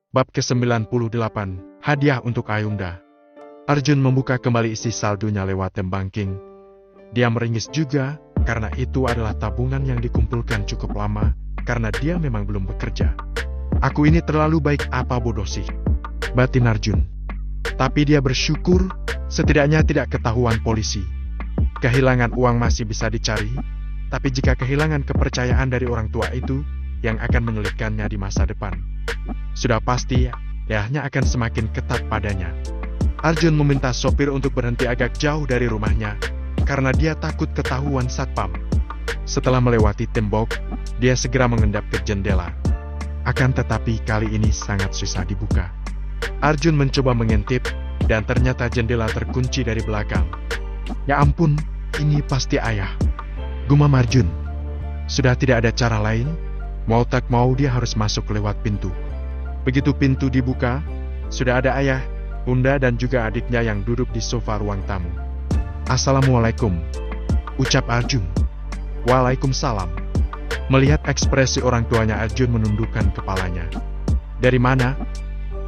Bab ke-98, Hadiah untuk Ayunda. Arjun membuka kembali isi saldonya lewat banking. Dia meringis juga, karena itu adalah tabungan yang dikumpulkan cukup lama, karena dia memang belum bekerja. Aku ini terlalu baik apa bodoh sih? Batin Arjun. Tapi dia bersyukur, setidaknya tidak ketahuan polisi. Kehilangan uang masih bisa dicari, tapi jika kehilangan kepercayaan dari orang tua itu, yang akan menyulitkannya di masa depan. Sudah pasti, ayahnya akan semakin ketat padanya. Arjun meminta sopir untuk berhenti agak jauh dari rumahnya, karena dia takut ketahuan satpam. Setelah melewati tembok, dia segera mengendap ke jendela. Akan tetapi kali ini sangat susah dibuka. Arjun mencoba mengintip, dan ternyata jendela terkunci dari belakang. Ya ampun, ini pasti ayah. Gumam Arjun. Sudah tidak ada cara lain, mau tak mau dia harus masuk lewat pintu. Begitu pintu dibuka, sudah ada ayah, bunda dan juga adiknya yang duduk di sofa ruang tamu. Assalamualaikum, ucap Arjun. Waalaikumsalam. Melihat ekspresi orang tuanya, Arjun menundukkan kepalanya. Dari mana?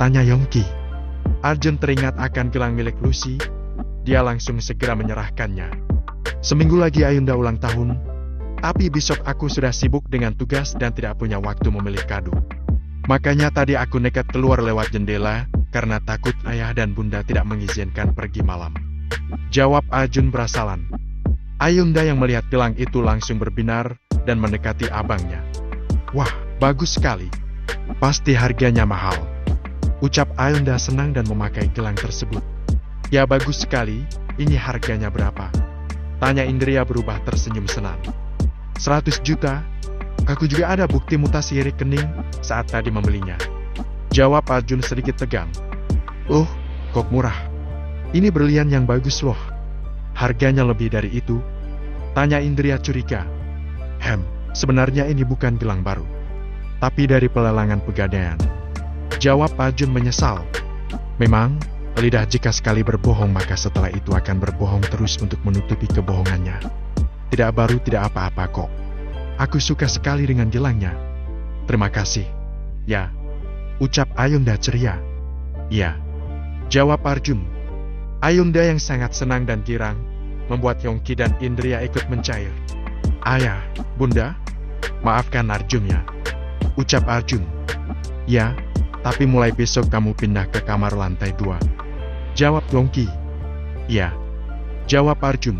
Tanya Yongki. Arjun teringat akan gelang milik Lucy. Dia langsung segera menyerahkannya. Seminggu lagi Ayunda ulang tahun, tapi besok aku sudah sibuk dengan tugas dan tidak punya waktu memilih kado. Makanya tadi aku nekat keluar lewat jendela, karena takut ayah dan bunda tidak mengizinkan pergi malam. Jawab Arjun berasalan. Ayunda yang melihat gelang itu langsung berbinar, dan mendekati abangnya. Wah, bagus sekali. Pasti harganya mahal. Ucap Ayunda senang dan memakai gelang tersebut. Ya bagus sekali, ini harganya berapa? Tanya Indria berubah tersenyum senang. 100 juta. Aku juga ada bukti mutasi rekening saat tadi membelinya. Jawab Arjun sedikit tegang. Oh, kok murah. Ini berlian yang bagus loh. Harganya lebih dari itu. Tanya Indria curiga. Sebenarnya ini bukan gelang baru, tapi dari pelelangan pegadaian. Jawab Arjun menyesal. Memang, lidah jika sekali berbohong maka setelah itu akan berbohong terus untuk menutupi kebohongannya. Tidak baru tidak apa-apa kok. Aku suka sekali dengan gelangnya. Terima kasih. Ya. Ucap Ayunda ceria. Ya. Jawab Arjun. Ayunda yang sangat senang dan girang, membuat Yongki dan Indria ikut mencair. Ayah, bunda, maafkan Arjun ya. Ucap Arjun. Ya, tapi mulai besok kamu pindah ke kamar lantai 2. Jawab Yongki. Ya. Jawab Arjun.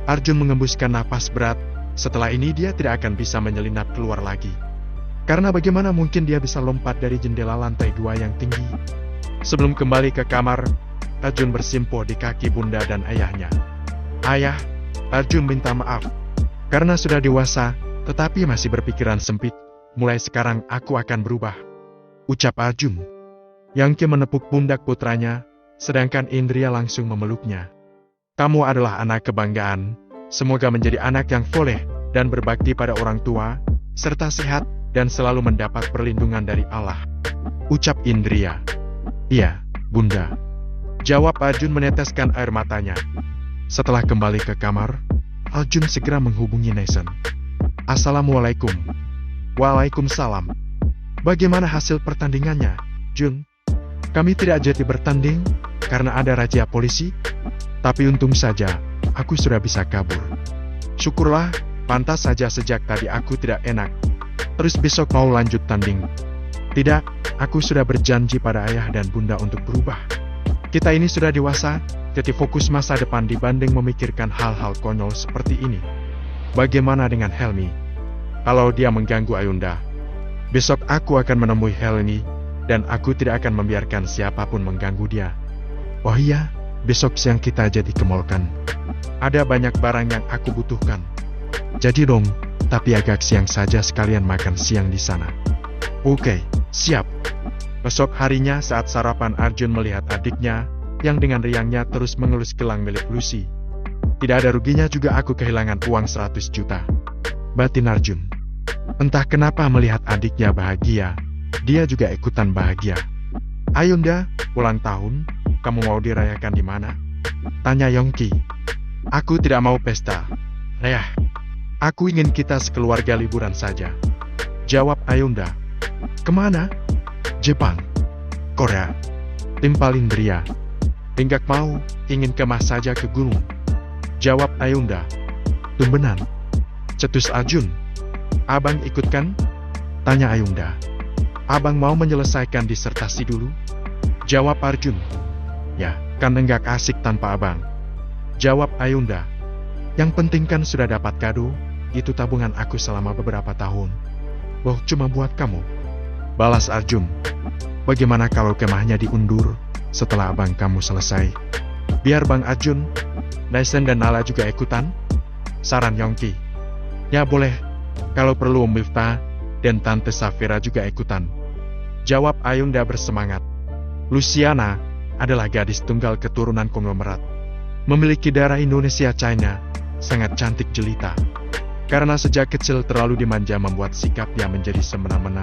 Arjun mengembuskan napas berat. Setelah ini dia tidak akan bisa menyelinap keluar lagi. Karena bagaimana mungkin dia bisa lompat dari jendela lantai 2 yang tinggi? Sebelum kembali ke kamar, Arjun bersimpuh di kaki bunda dan ayahnya. Ayah, Arjun minta maaf. Karena sudah dewasa, tetapi masih berpikiran sempit. Mulai sekarang aku akan berubah. Ucap Arjun. Yongki menepuk pundak putranya, sedangkan Indria langsung memeluknya. Kamu adalah anak kebanggaan. Semoga menjadi anak yang soleh dan berbakti pada orang tua, serta sehat dan selalu mendapat perlindungan dari Allah. Ucap Indria. Iya, bunda. Jawab Arjun meneteskan air matanya. Setelah kembali ke kamar, Arjun segera menghubungi Nason. Assalamualaikum. Waalaikumsalam. Bagaimana hasil pertandingannya, Jun? Kami tidak jadi bertanding, karena ada razia polisi. Tapi untung saja, aku sudah bisa kabur. Syukurlah, pantas saja sejak tadi aku tidak enak. Terus besok mau lanjut tanding. Tidak, aku sudah berjanji pada ayah dan bunda untuk berubah. Kita ini sudah dewasa, jadi fokus masa depan dibanding memikirkan hal-hal konyol seperti ini. Bagaimana dengan Helmi? Kalau dia mengganggu Ayunda, besok aku akan menemui Helmi, dan aku tidak akan membiarkan siapapun mengganggu dia. Oh iya, besok siang kita jadi ke mall kan? Ada banyak barang yang aku butuhkan. Jadi dong, tapi agak siang saja sekalian makan siang di sana. Oke, siap. Besok harinya saat sarapan Arjun melihat adiknya, yang dengan riangnya terus mengelus gelang milik Lucy. Tidak ada ruginya juga aku kehilangan uang 100 juta. Batin Arjun. Entah kenapa melihat adiknya bahagia, dia juga ikutan bahagia. Ayunda, ulang tahun, kamu mau dirayakan di mana? Tanya Yongki. Aku tidak mau pesta. Aku ingin kita sekeluarga liburan saja. Jawab Ayunda. Kemana? Jepang. ekor ya. Timpal Indria. Enggak mau, ingin kemah saja ke gunung. Jawab Ayunda. Tumbenan. Cetus Arjun. Abang ikutkan? Tanya Ayunda. Abang mau menyelesaikan disertasi dulu? Jawab Arjun. Ya, kan enggak asik tanpa abang. Jawab Ayunda. Yang penting kan sudah dapat kado, itu tabungan aku selama beberapa tahun. Loh, cuma buat kamu. Balas Arjun. Bagaimana kalau kemahnya diundur setelah abang kamu selesai? Biar Bang Arjun, Naisen dan Nala juga ikutan? Saran Yongki. Ya boleh, kalau perlu Om Miftah dan Tante Safira juga ikutan. Jawab Ayunda bersemangat. Luciana adalah gadis tunggal keturunan konglomerat. Memiliki darah Indonesia China, sangat cantik jelita. Karena sejak kecil terlalu dimanja membuat sikapnya menjadi semena-mena,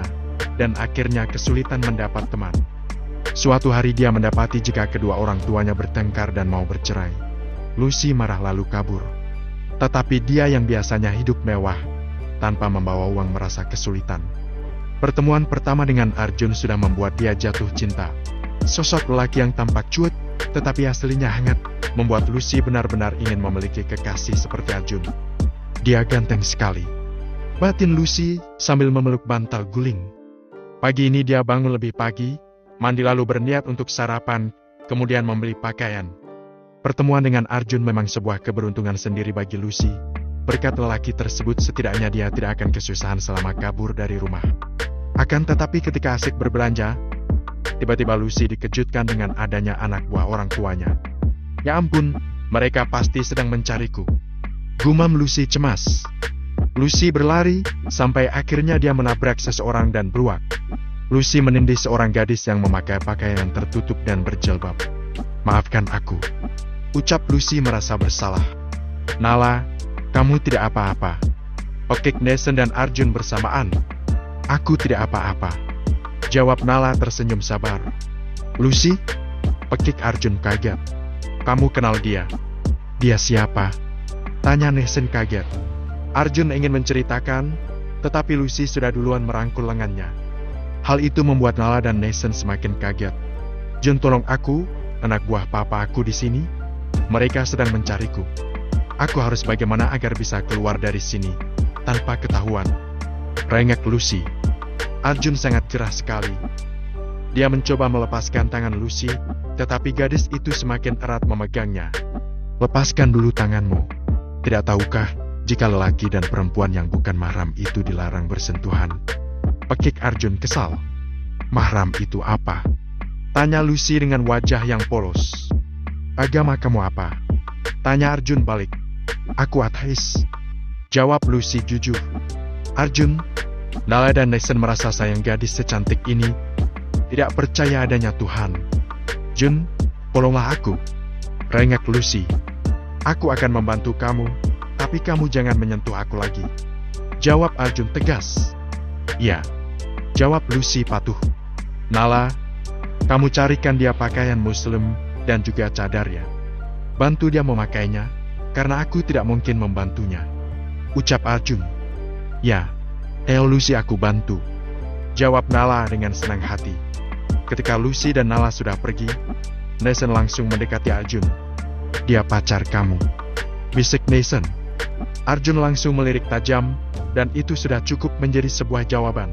dan akhirnya kesulitan mendapat teman. Suatu hari dia mendapati jika kedua orang tuanya bertengkar dan mau bercerai. Lucy marah lalu kabur. Tetapi dia yang biasanya hidup mewah, tanpa membawa uang merasa kesulitan. Pertemuan pertama dengan Arjun sudah membuat dia jatuh cinta. Sosok lelaki yang tampak cuek, tetapi aslinya hangat, membuat Lucy benar-benar ingin memiliki kekasih seperti Arjun. Dia ganteng sekali. Batin Lucy sambil memeluk bantal guling. Pagi ini dia bangun lebih pagi, mandi lalu berniat untuk sarapan, kemudian membeli pakaian. Pertemuan dengan Arjun memang sebuah keberuntungan sendiri bagi Lucy. Berkat lelaki tersebut setidaknya dia tidak akan kesusahan selama kabur dari rumah. Akan tetapi ketika asik berbelanja, tiba-tiba Lucy dikejutkan dengan adanya anak buah orang tuanya. Ya ampun, mereka pasti sedang mencariku. Gumam Lucy cemas. Lucy berlari, sampai akhirnya dia menabrak seseorang dan beruak. Lucy menindih seorang gadis yang memakai pakaian tertutup dan berjilbab. Maafkan aku. Ucap Lucy merasa bersalah. Nala, kamu tidak apa-apa. Pekik Naisen dan Arjun bersamaan. Aku tidak apa-apa. Jawab Nala tersenyum sabar. Lucy? Pekik Arjun kaget. Kamu kenal dia? Dia siapa? Tanya Naisen kaget. Arjun ingin menceritakan, tetapi Lucy sudah duluan merangkul lengannya. Hal itu membuat Nala dan Naisen semakin kaget. Jun, tolong aku, anak buah papa aku di sini. Mereka sedang mencariku. Aku harus bagaimana agar bisa keluar dari sini, tanpa ketahuan. Rengek Lucy. Arjun sangat gerah sekali. Dia mencoba melepaskan tangan Lucy, tetapi gadis itu semakin erat memegangnya. Lepaskan dulu tanganmu. Tidak tahukah, jika lelaki dan perempuan yang bukan mahram itu dilarang bersentuhan? Pekik Arjun kesal. Mahram itu apa? Tanya Lucy dengan wajah yang polos. Agama kamu apa? Tanya Arjun balik. Aku ateis. Jawab Lucy jujur. Arjun, Nala dan Naisen merasa sayang gadis secantik ini. Tidak percaya adanya Tuhan. Jun, tolonglah aku. Rengek Lucy. Aku akan membantu kamu, tapi kamu jangan menyentuh aku lagi. Jawab Arjun tegas. Ya. Jawab Lucy patuh. Nala, kamu carikan dia pakaian muslim dan juga cadar ya. Bantu dia memakainya, karena aku tidak mungkin membantunya. Ucap Arjun. Ya, Lucy aku bantu. Jawab Nala dengan senang hati. Ketika Lucy dan Nala sudah pergi, Naisen langsung mendekati Arjun. Dia pacar kamu, bisik Naisen. Arjun langsung melirik tajam, dan itu sudah cukup menjadi sebuah jawaban.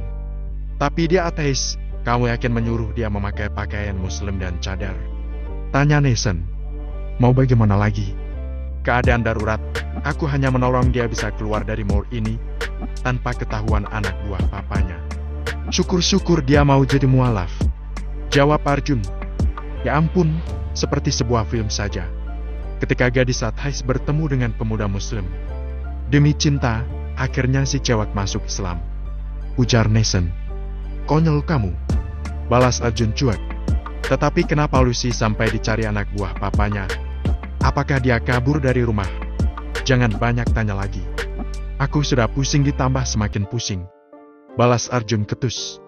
Tapi dia ateis, kamu yakin menyuruh dia memakai pakaian muslim dan cadar? Tanya Naisen. Mau bagaimana lagi? Keadaan darurat, aku hanya menolong dia bisa keluar dari mall ini, tanpa ketahuan anak buah papanya. Syukur-syukur dia mau jadi mualaf. Jawab Arjun. Ya ampun, seperti sebuah film saja. Ketika gadis ateis bertemu dengan pemuda muslim. Demi cinta, akhirnya si cewek masuk Islam. Ujar Naisen. Konyol kamu. Balas Arjun cuek. Tetapi kenapa Lucy sampai dicari anak buah papanya? Apakah dia kabur dari rumah? Jangan banyak tanya lagi. Aku sudah pusing ditambah semakin pusing. Balas Arjun ketus.